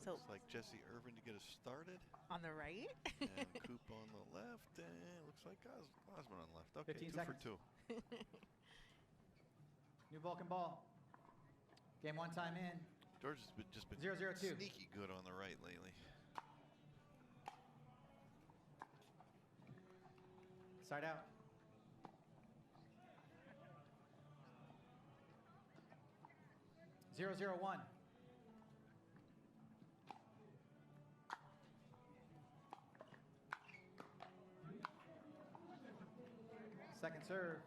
So looks like Jesse Irvine to get us started. On the right. And Koop on the left, and looks like Glozman on the left. Okay, 15 two seconds. for two. New Vulcan ball. Game one time in. George has just been 0-0-2. sneaky good on the right lately. Side out. Zero, zero, one. Second serve.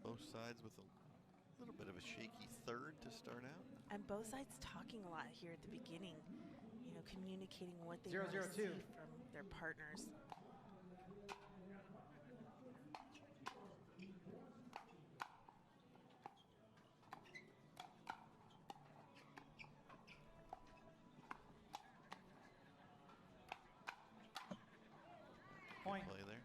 Both sides with a little bit of a shaky third to start out. And both sides talking a lot here at the beginning, you know, communicating what they 0-0-2. want to see from their partners. Point. Play there.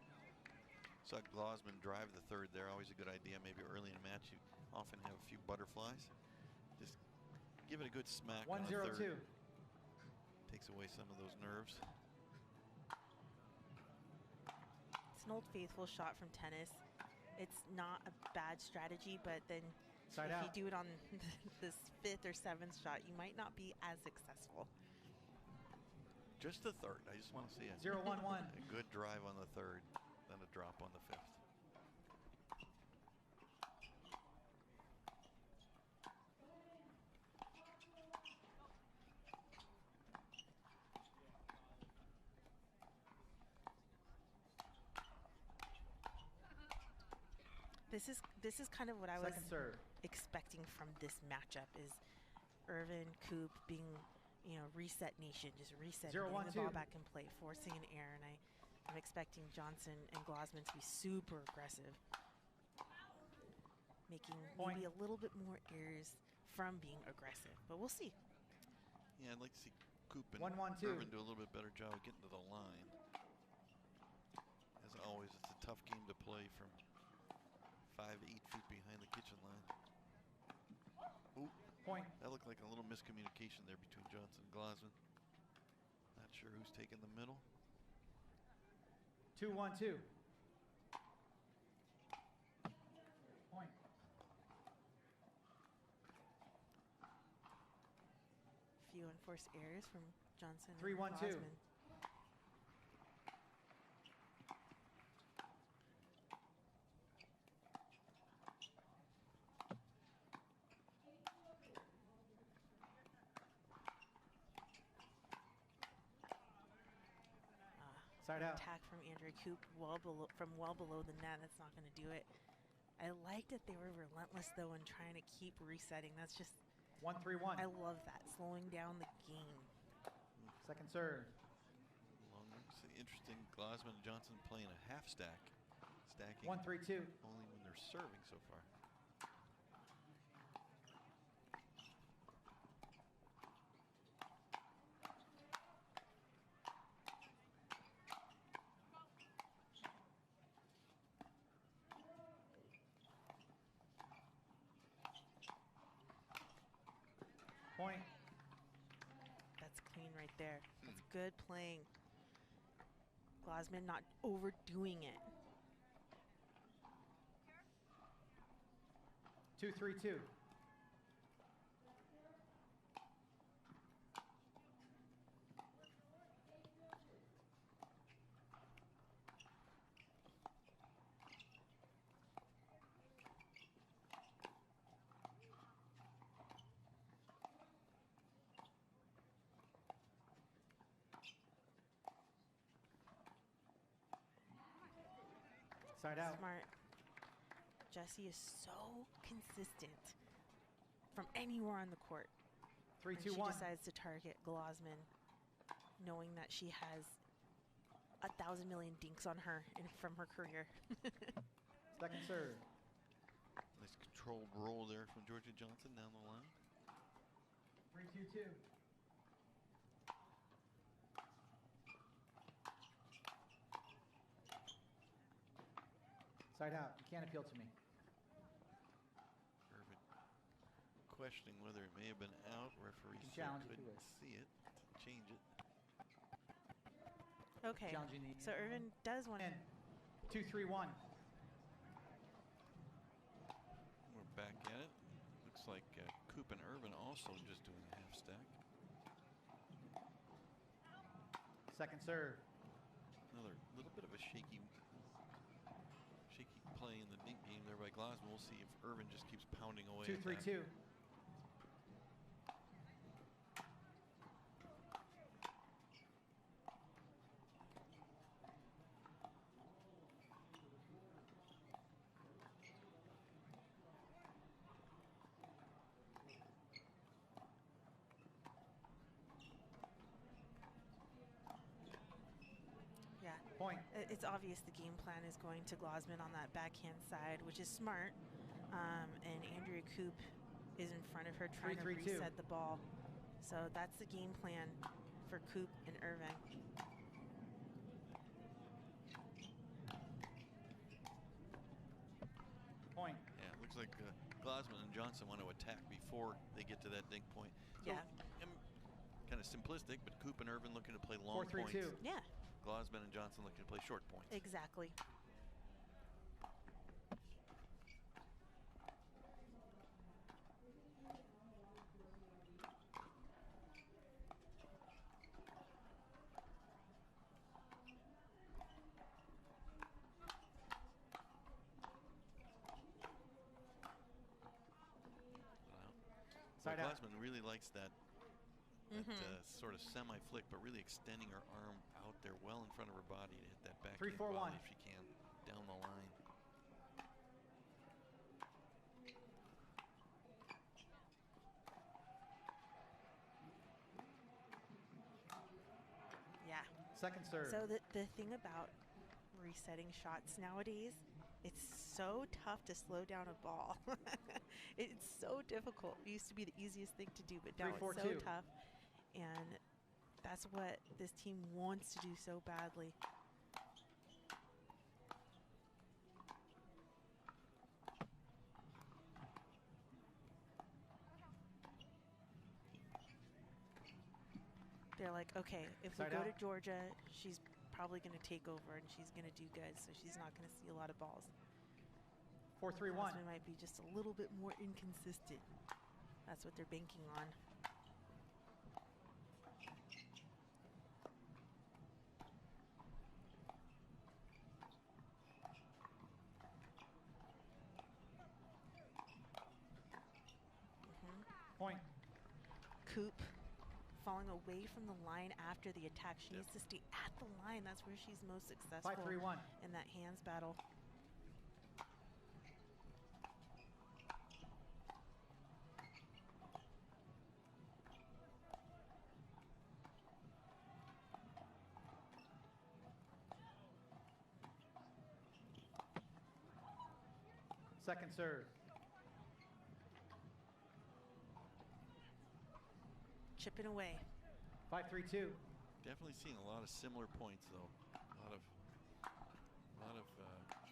Saw Glozman drive the third there. Always a good idea. Maybe early in a match, you often have a few butterflies. Just give it a good smack on the third. 1-0-2. Takes away some of those nerves. It's an old faithful shot from tennis. It's not a bad strategy, but then Side if out. you do it on this fifth or seventh shot, you might not be as successful. Just the third. I just want to see it. 0-1-1. A good drive on the third, then a drop on the fifth. This is kind of what I Second was serve. expecting from this matchup is Irvine, Koop being, you know, reset nation, just resetting, getting the ball back in play, forcing an error, and I'm expecting Johnson and Glozman to be super aggressive, making Point. maybe a little bit more errors from being aggressive, but we'll see. Yeah, I'd like to see Koop and 1-1-2. Irvine do a little bit better job of getting to the line. As always, it's a tough game to play from 5 to 8 feet behind the kitchen line. Ooh, Point. that looked like a little miscommunication there between Johnson and Glozman. Not sure who's taking the middle. 2-1-2. Point. Few unforced errors from Johnson and 3-1-2. Glozman. Side out. Attack from Andrea Koop well below the net. That's not going to do it. I like that they were relentless though in trying to keep resetting. That's just 1-3-1. I love that, slowing down the game. Second serve. Interesting. Glozman and Johnson playing a half stack, stacking 1-3-2. only when they're serving so far. Point. That's clean right there. That's good playing. Glozman not overdoing it. 2-3-2. Side out. Smart. Jesse is so consistent from anywhere on the court. 3-2-1. She decides to target Glozman, knowing that she has 1,000 million dinks on her from her career. Second serve. Nice controlled roll there from Georgia Johnson down the line. 3-2-2. Side out. You can't appeal to me. Irvine questioning whether it may have been out. Referee can said challenge if you couldn't wish. see it. Change it. Okay, Challenging the so Irvine does want to. 2-3-1. We're back at it. Looks like Koop and Irvine also just doing a half stack. Second serve. Another little bit of a shaky play in the dink game there by Glozman. We'll see if Irvine just keeps pounding away. 2-3-2. Yeah. Point. It's obvious the game plan is going to Glozman on that backhand side, which is smart. And Andrea Koop is in front of her trying to 3-3-2. reset the ball. So that's the game plan for Koop and Irvine. Point. Yeah, it looks like Glozman and Johnson want to attack before they get to that dink point. So, Yeah. Kind of simplistic, but Koop and Irvine looking to play long 4-3-2. points. Yeah, Glozman and Johnson looking to play short points. exactly. Side out. Glozman really likes that, sort of semi-flick, but really extending her arm out there well in front of her body to hit that backhand 3-4-1. volley if she can down the line. Yeah. Second serve. So the thing about resetting shots nowadays, it's so tough to slow down a ball. It's so difficult. It used to be the easiest thing to do, but now it's so 3-4-2. tough. And that's what this team wants to do so badly. They're like, okay, if we Side go out. to Georgia, she's probably going to take over and she's going to do good, so she's not going to see a lot of balls. 4-3-1. Glozman might be just a little bit more inconsistent. That's what they're banking on. Point. Koop falling away from the line after the attack. She needs to stay at the line. That's where she's most successful 5-3-1. in that hands battle. Second serve. Chipping away. 5-3-2. Definitely seeing a lot of similar points, though. A lot of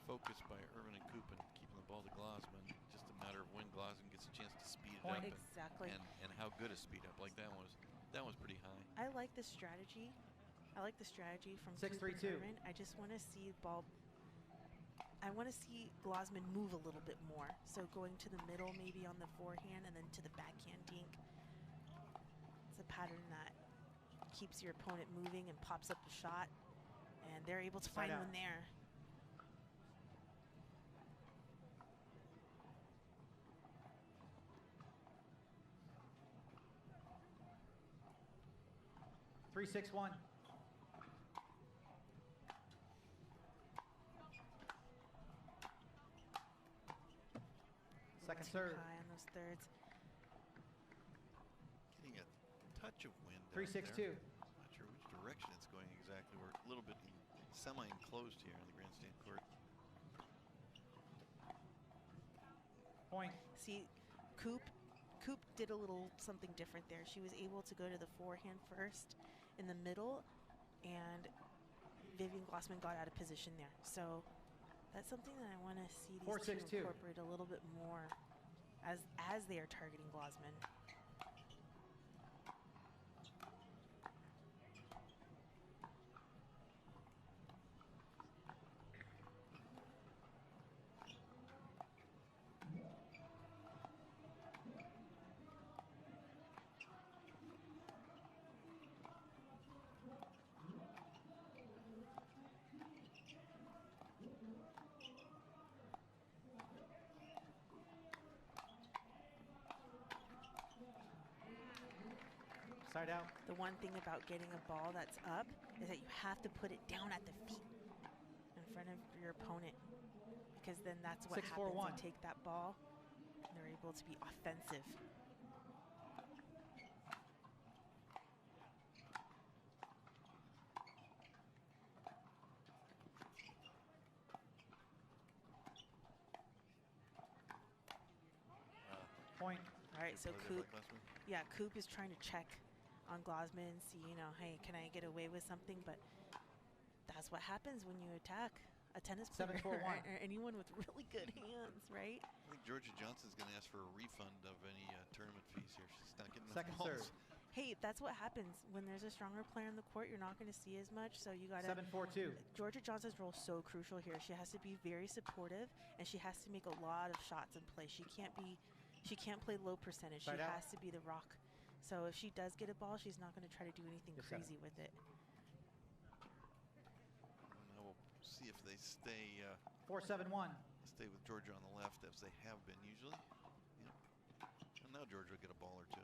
focus by Irvine and Koop and keeping the ball to Glozman. Just a matter of when Glozman gets a chance to speed it up. Exactly. And how good a speed up. Like that was pretty high. I like the strategy. I like the strategy from 6-3-2. Irvine. I just want to see ball. I want to see Glozman move a little bit more. So going to the middle, maybe on the forehand, and then to the backhand dink. It's a pattern that keeps your opponent moving and pops up a shot, and they're able to find one there. Three, 6-1. Second Too serve. high on those thirds. Getting a touch of wind. 3-6-2. Not sure which direction it's going exactly. We're a little bit semi-enclosed here on the grandstand court. Point. See, Koop did a little something different there. She was able to go to the forehand first in the middle, and Vivian Glozman got out of position there. So that's something that I want to see these 4-6-2. two incorporate a little bit more. as they are targeting Glozman. Side out. The one thing about getting a ball that's up is that you have to put it down at the feet in front of your opponent, because then that's what 6-4-1. happens. They take that ball and they're able to be offensive. Point. All right, so Play there Koop, by Glozman. yeah, Koop is trying to check on Glozman and see, you know, hey, can I get away with something? But that's what happens when you attack a tennis player 7-4-1. or anyone with really good hands, right? I think Georgia Johnson's going to ask for a refund of any tournament fees here. She's not getting enough Second balls. serve. Hey, that's what happens when there's a stronger player in the court. You're not going to see as much, so you got to. 7-4-2. Georgia Johnson's role is so crucial here. She has to be very supportive, and she has to make a lot of shots in play. She can't play low percentage. Side She out. has to be the rock. So if she does get a ball, she's not going to try to do anything Yes, sir. crazy with it. Now we'll see if they stay 4-7-1. stay with Georgia on the left as they have been usually. Yep. And now Georgia will get a ball or two.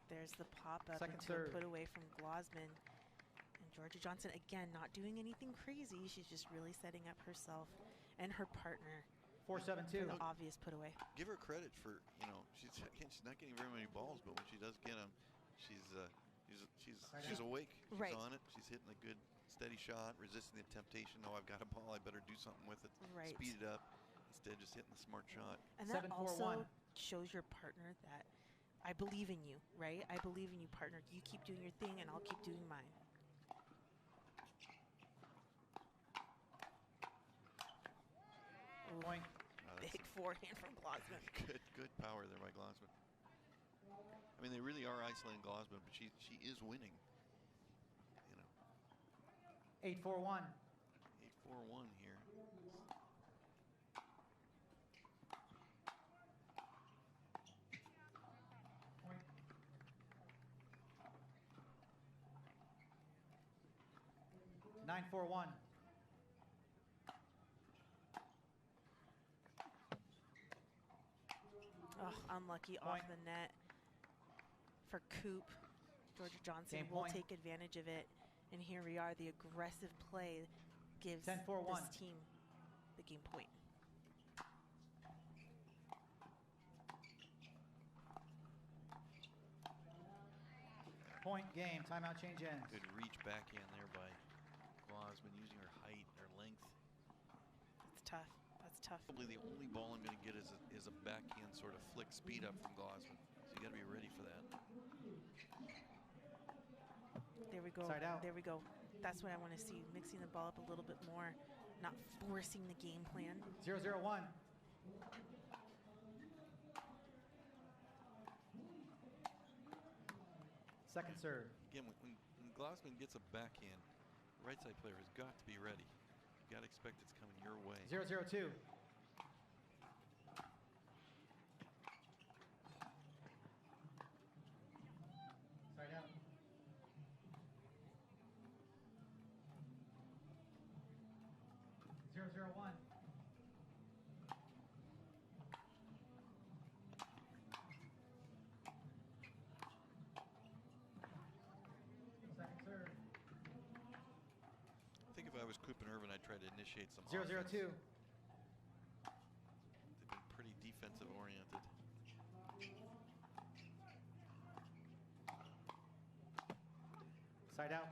There's the pop up Second into a serve. put away from Glozman. And Georgia Johnson, again, not doing anything crazy. She's just really setting up herself and her partner for 4-7-2. the obvious put away. Give her credit for, you know, she's not getting very many balls, but when she does get them, she's awake. She's Right. on it. She's hitting a good steady shot, resisting the temptation. Oh, I've got a ball. I better do something with it. Right. Speed it up instead of just hitting the smart shot. And that 7-4-1. also shows your partner that I believe in you, right? I believe in you, partner. You keep doing your thing, and I'll keep doing mine. Ooh, Point. big forehand from Glozman. Good power there by Glozman. I mean, they really are isolating Glozman, but she is winning. You know, 8-4-1. 8-4-1 here. Point. Nine, 4-1. Oh, unlucky Point. off the net for Koop. Georgia Johnson Game will point. take advantage of it. And here we are. The aggressive play gives 10-4-1. this team the game point. Point game. Timeout change ends. Good reach backhand there by Glozman, using her height, her length. It's tough. That's tough. Probably the only ball I'm going to get is a backhand sort of flick speed up from Glozman. So you got to be ready for that. There we go. Side out. There we go. That's what I want to see. Mixing the ball up a little bit more, not forcing the game plan. 0-0-1. Second serve. Again, when Glozman gets a backhand, right side player has got to be ready. You got to expect it's coming your way. 0-0-2. Side out. 0-0-1. Second serve. I think if I was Koop and Irvine, I'd try to initiate some 0-0-2. offense. They've been pretty defensive oriented. Side out.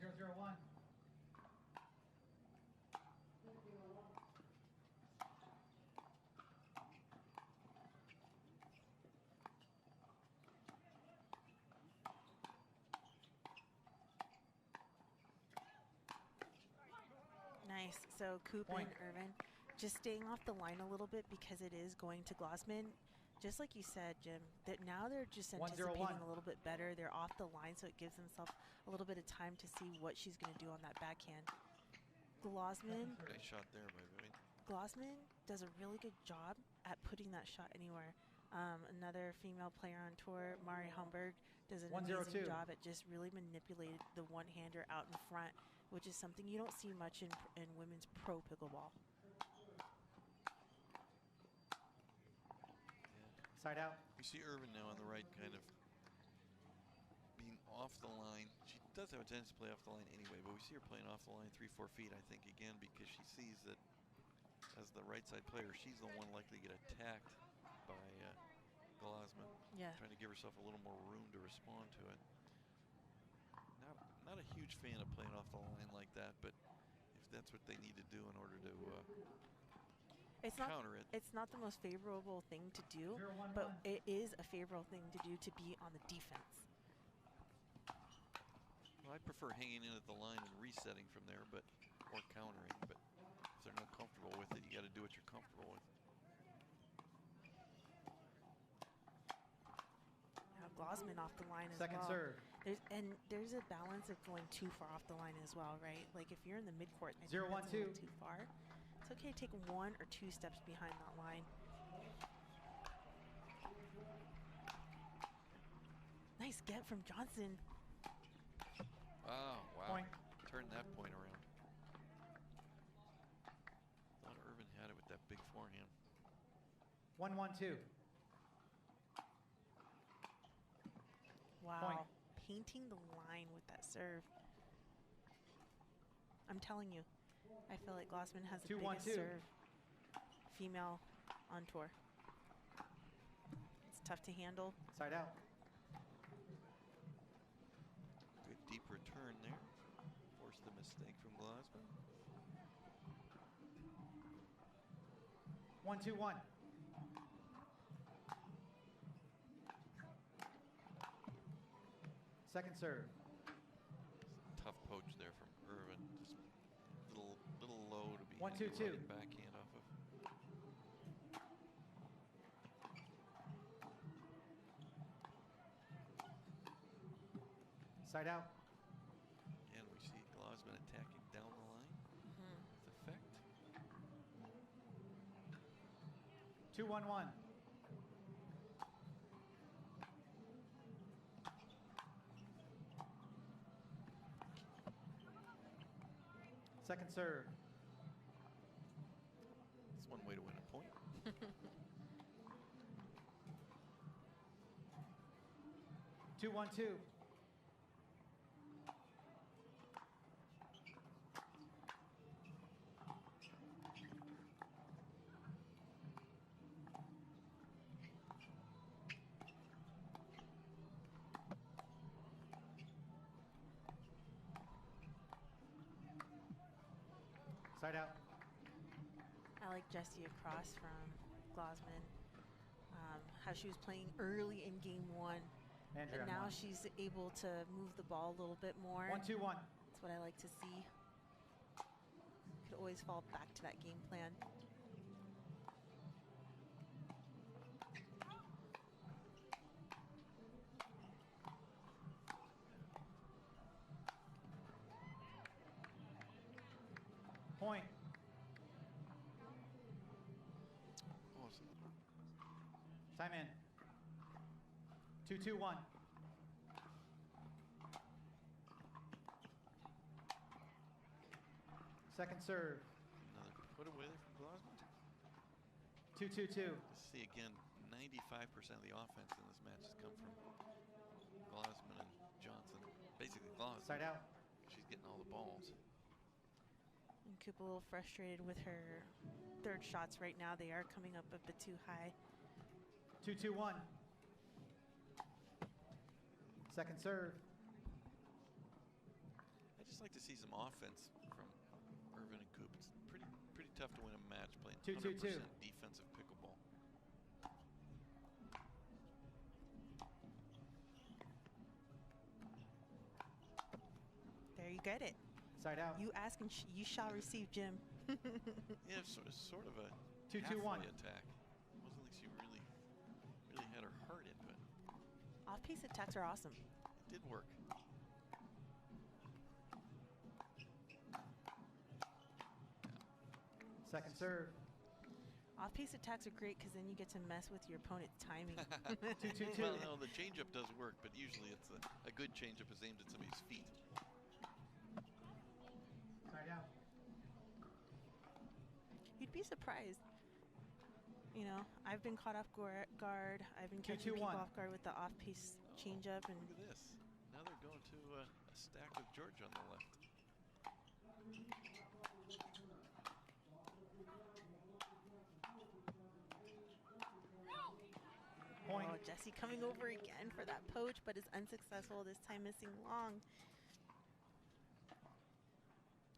0-0-1. Nice. So Koop and Irvine just staying off the line a little bit because it is going to Glozman. Just like you said, Jim, that now they're just anticipating a little bit better. They're off the line, so it gives themselves a little bit of time to see what she's going to do on that backhand. Glozman. Nice shot there by Irvine. Glozman does a really good job at putting that shot anywhere. Another female player on tour, Mari Humberg, does an amazing job at just really manipulating the one-hander out in front, which is something you don't see much in women's pro pickleball. Side out. We see Irvine now on the right, kind of being off the line. She does have a tendency to play off the line anyway, but we see her playing off the line 3-4 feet, I think, again, because she sees that as the right side player, she's the one likely to get attacked by Glozman. Yeah. Trying to give herself a little more room to respond to it. Not a huge fan of playing off the line like that, but if that's what they need to do in order to counter it. It's not the most favorable thing to do, but it is a favorable thing to do to be on the defense. Well, I prefer hanging in at the line and resetting from there, or countering. But if they're not comfortable with it, you got to do what you're comfortable with. Now Glozman off the line as Second well. serve. There's a balance of going too far off the line as well, right? Like if you're in the midcourt, I think 0-1-2. that's a little too far. It's okay to take 1 or 2 steps behind that line. Nice get from Johnson. Oh, wow. Point. Turn that point around. Thought Irvine had it with that big forehand. 1-1-2. Wow. Point. Painting the line with that serve. I'm telling you, I feel like Glozman has the biggest serve female on tour. It's tough to handle. Side out. Good deep return there. Forced the mistake from Glozman. 1-2-1. Second serve. Tough poach there from Irvine. Just little low to be 1-2-2. backhand off of. Side out. Again, we see Glozman attacking down the line with effect. 2-1-1. Second serve. That's one way to win a point. 2-1-2. Side out. I like Jessie across from Glozman. How she was playing early in game 1. And now she's able to move the ball a little bit more. 1-2-1. That's what I like to see. Could always fall back to that game plan. Point. Awesome. Time in. 2-2-1. Second serve. Another put away there from Glozman. 2-2-2. See again, 95% of the offense in this match has come from Glozman and Johnson. Basically Glozman. Side out. She's getting all the balls. And Koop a little frustrated with her third shots right now. They are coming up a bit too high. 2-2-1. Second serve. I just like to see some offense from Irvine and Koop. It's pretty tough to win a match playing 100% defensive pickleball. There you get it. Side out. You ask and you shall receive, Jim. Yeah, it's sort of a 2-2-1 attack. It wasn't like she really had her heart into it. Off-piece attacks are awesome. It did work. Second serve. Off-piece attacks are great because then you get to mess with your opponent's timing. 2-2-2. Well, no, the changeup does work, but usually it's a good changeup is aimed at somebody's feet. Side out. You'd be surprised. You know, I've been caught off guard. I've been catching people off guard with the off-piece changeup. And look at this. Now they're going to a stack with George on the left. Point. oh, Jesse coming over again for that poach, but is unsuccessful, this time missing long.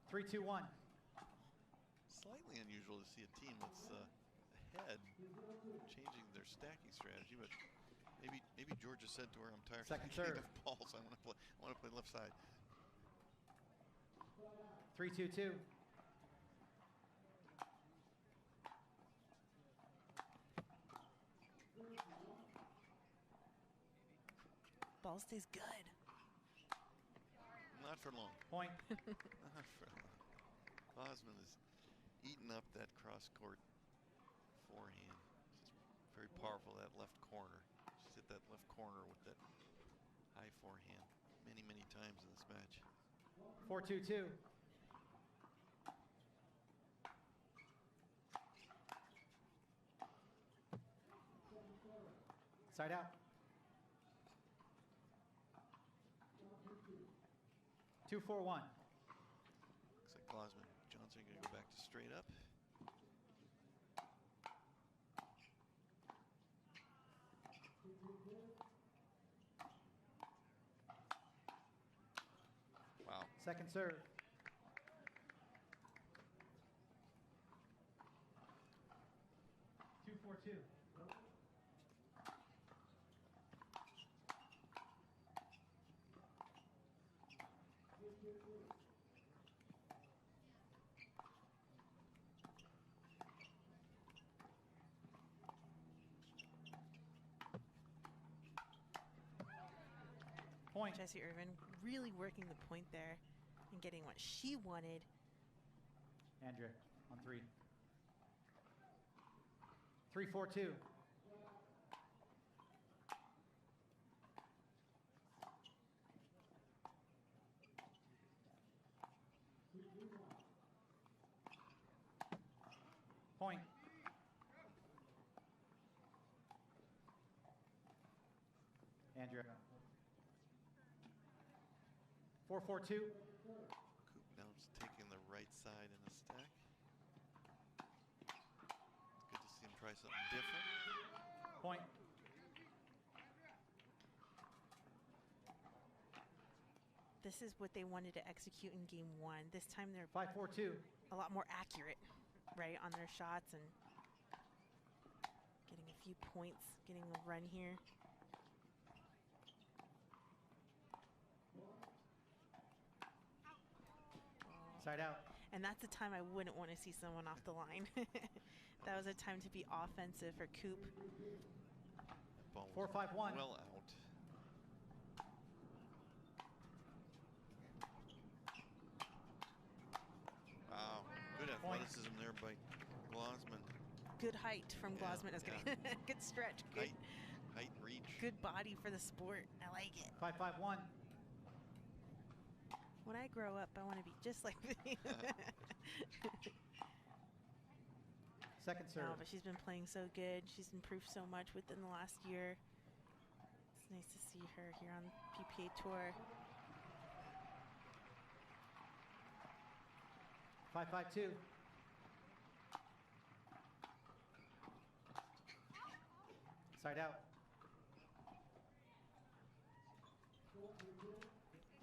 3-2-1. Slightly unusual to see a team that's ahead changing their stacking strategy, but maybe Georgia said to her, "I'm tired Second of serve. enough balls. I want to play left side." 3-2-2. Ball stays good. Not for long. Point. Not for long. Glozman is eating up that cross-court forehand. Just very powerful, that left corner. She's hit that left corner with that high forehand many times in this match. 4-2-2. Side out. 2-4-1. Looks like Glozman. Johnson going to go back to straight up. Wow. Second serve. 2-4-2. Point. Jessie Irvine really working the point there and getting what she wanted. Andrea on 3. 3-4-2. Point. Andrea. 4-4-2. Koop now just taking the right side in the stack. It's good to see him try something different. Point. This is what they wanted to execute in game 1. This time they're 5-4-2. a lot more accurate, right, on their shots and getting a few points, getting a run here. Side out. And that's a time I wouldn't want to see someone off the line. That was a time to be offensive for Koop. Ball was 4-5-1. well out. Wow, good athleticism there by Glozman. Good height from Yeah, Glozman. I was yeah. kidding. Good stretch. Good, Height and reach. good body for the sport. I like it. 5-5-1. When I grow up, I want to be just like me. Second serve. No, but she's been playing so good. She's improved so much within the last year. It's nice to see her here on PPA Tour. 5-5-2. Side out.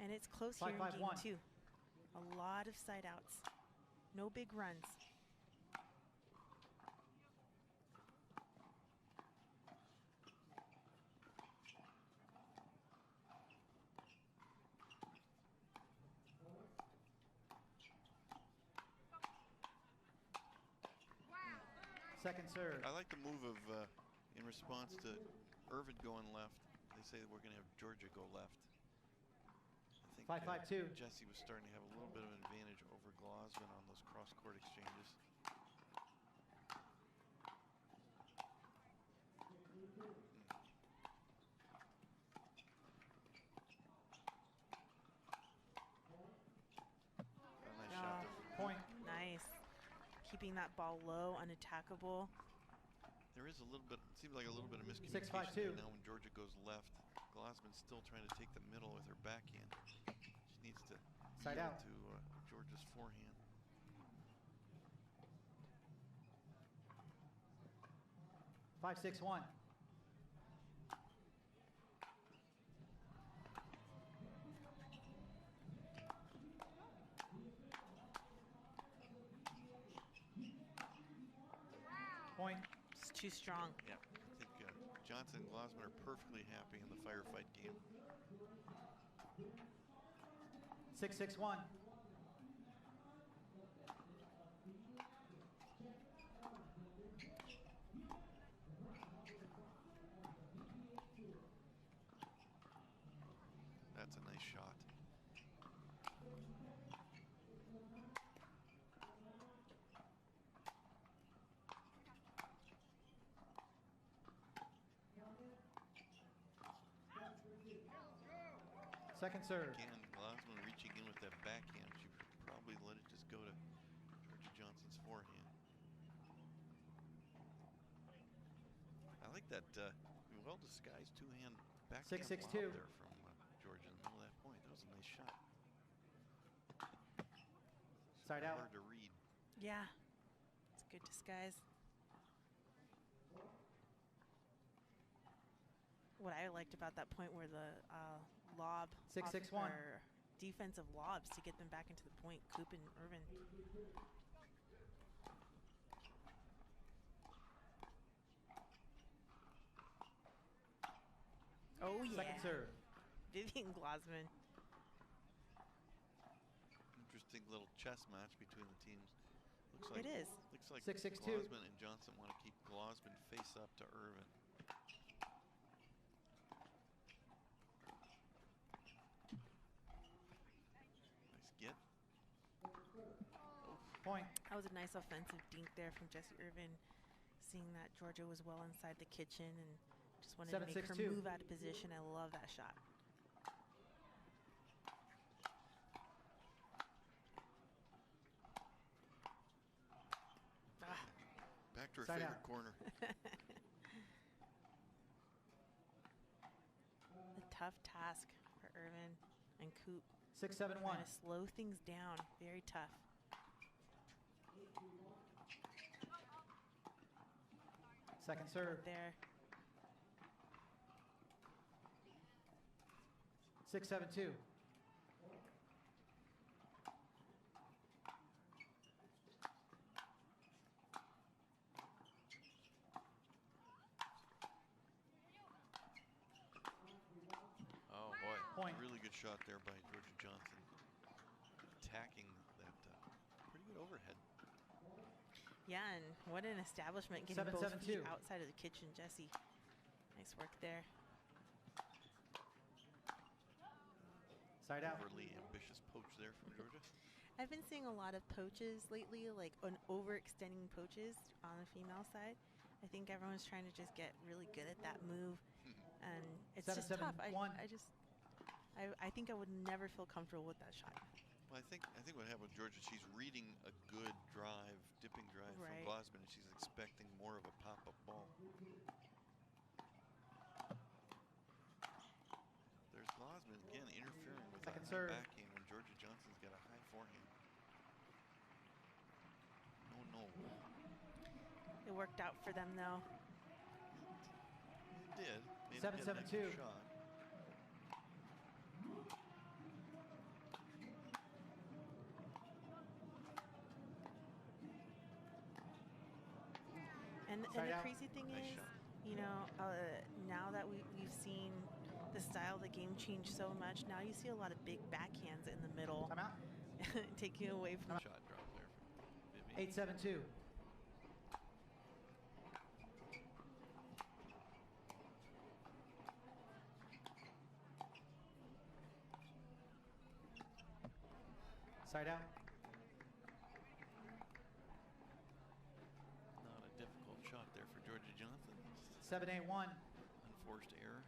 And it's close here in 5-5-1. game 2. A lot of side outs. No big runs. Second serve. I like the move of, in response to Irvine going left, they say that we're going to have Georgia go left. I think 5-5-2. Jesse was starting to have a little bit of an advantage over Glozman on those cross-court exchanges. Nice shot there. Point. Nice. Keeping that ball low, unattackable. There is a little bit, it seems like a little bit of miscommunication 6-5-2. now when Georgia goes left. Glozman's still trying to take the middle with her backhand. She needs to Side yield out. to Georgia's forehand. Five, 6-1. Point. It's too strong. Yeah, I think Johnson and Glozman are perfectly happy in the firefight game. 6-6-1. That's a nice shot. Second serve. Again, Glozman reaching in with that backhand. She probably let it just go to Georgia Johnson's forehand. I like that well-disguised two-hand backhand 6-6-2. lob there from Georgia in the middle of that point. That was a nice shot. Side out. Hard to read. Yeah. It's good disguise. What I liked about that point were the lob 6-6-1. or defensive lobs to get them back into the point. Koop and Irvine. Oh yeah. Second serve. Vivian Glozman. Interesting little chess match between the teams. Looks like It is. Looks like 6-6-2. Glozman and Johnson want to keep Glozman face up to Irvine. Nice get. Point. That was a nice offensive dink there from Jessie Irvine, seeing that Georgia was well inside the kitchen and just wanted to make her 7-6-2. move out of position. I love that shot. Back to her Side favorite out. corner. A tough task for Irvine and Koop. 6-7-1. Trying to slow things down. Very tough. Second serve. There. 6-7-2. Oh boy, Point. really good shot there by Georgia Johnson. Attacking that pretty good overhead. Yeah, and what an establishment, getting 7-7-2. both feet outside of the kitchen. Jessie, nice work there. Side out. Overly ambitious poach there from Georgia. I've been seeing a lot of poaches lately, like overextending poaches on the female side. I think everyone's trying to just get really good at that move, and it's just tough. 7-7-1. I think I would never feel comfortable with that shot. Well, I think what happened with Georgia, she's reading a good drive, dipping drive Right. from Glozman, and she's expecting more of a pop-up ball. There's Glozman again interfering with Second that serve. backhand when Georgia Johnson's got a high forehand. No. It worked out for them though. It did. Made 7-7-2. a shot. And Side the out. crazy thing Nice is, shot. you know, now that we've seen the style of the game change so much, now you see a lot of big backhands in the middle, Time out. taking away from. Shot drop there from Vivian. 8-7-2. Side out. Not a difficult shot there for Georgia Johnson. 7-8-1. Unforced error.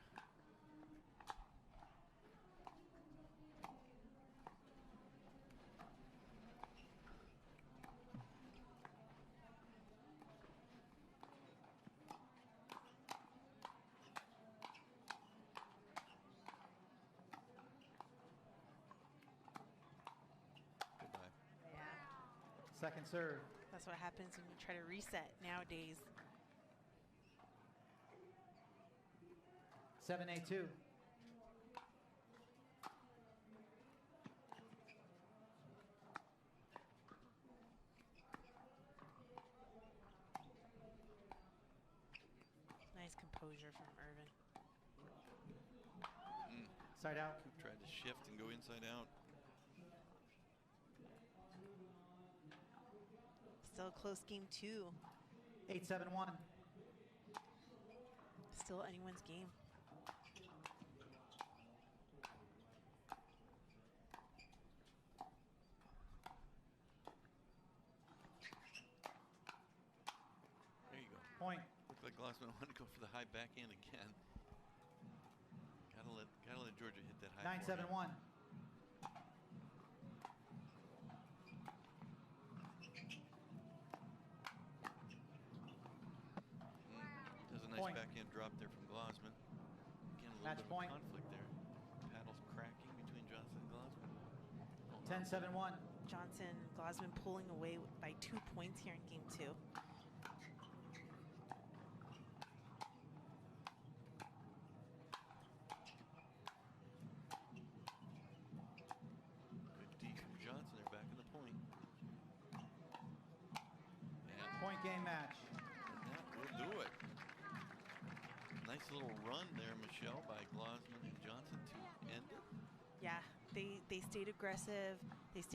Goodbye. Yeah. Second serve. That's what happens when you try to reset nowadays. 7-8-2. Nice composure from Irvine. Side out. Koop tried to shift and go inside out. Still a close game, too. 8-7-1. Still anyone's game. There you go. Point. Looked like Glozman wanted to go for the high backhand again. Gotta let Georgia hit that high. 9-7-1. Does a nice Point. backhand drop there from Glozman. Again, a little Match bit point. of conflict there. Paddles cracking between Johnson and Glozman. 10-7-1. Johnson, Glozman pulling away by 2 points here in game 2. Good D from Johnson. They're back in the point. And Point game match. that will do it. Nice little run there, Michelle, by Glozman and Johnson to end it. Yeah, they stayed aggressive. They stayed